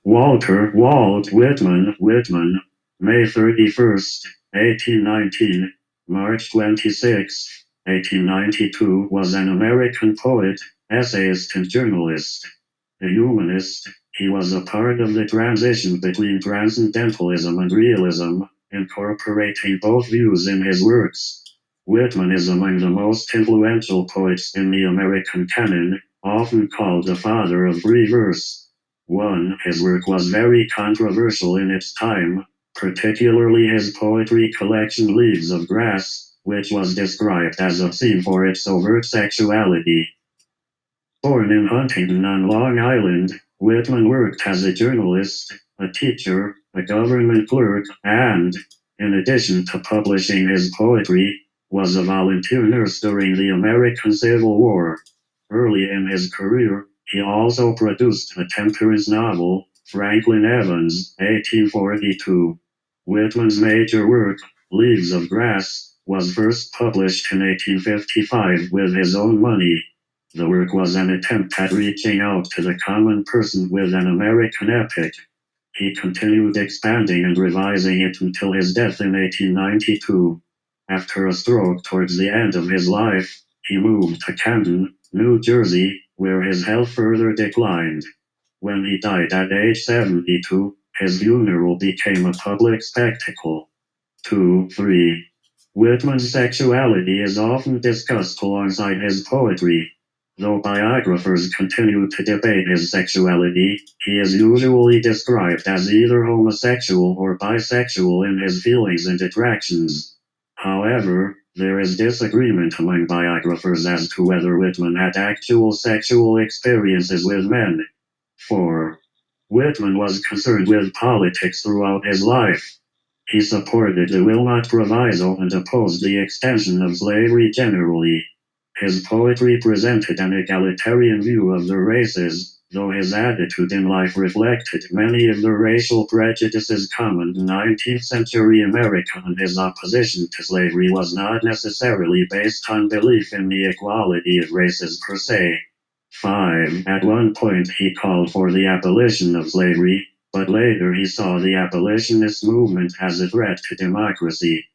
Walt Whitman, May 31st, 1819, March 26, 1892, was an American poet, essayist, and journalist. A humanist, he was a part of the transition between transcendentalism and realism, incorporating both views in his works. Whitman is among the most influential poets in the American canon, often called the father of free verse. 1. His work was very controversial in its time, particularly his poetry collection Leaves of Grass, which was described as obscene for its overt sexuality. Born in Huntington on Long Island, Whitman worked as a journalist, a teacher, a government clerk, and, in addition to publishing his poetry, was a volunteer nurse during the American Civil War. Early in his career, he also produced a temperance novel, Franklin Evans, 1842. Whitman's major work, Leaves of Grass, was first published in 1855 with his own money. The work was an attempt at reaching out to the common person with an American epic. He continued expanding and revising it until his death in 1892. After a stroke towards the end of his life, he moved to Camden, New Jersey, where his health further declined. When he died at age 72, his funeral became a public spectacle. 3. Whitman's sexuality is often discussed alongside his poetry. Though biographers continue to debate his sexuality, he is usually described as either homosexual or bisexual in his feelings and attractions. However, there is disagreement among biographers as to whether Whitman had actual sexual experiences with men. 4. Whitman was concerned with politics throughout his life. He supported the Wilmot Proviso and opposed the extension of slavery generally. His poetry presented an egalitarian view of the races, though his attitude in life reflected many of the racial prejudices common in 19th century America, and his opposition to slavery was not necessarily based on belief in the equality of races per se. 5. At one point he called for the abolition of slavery, but later he saw the abolitionist movement as a threat to democracy.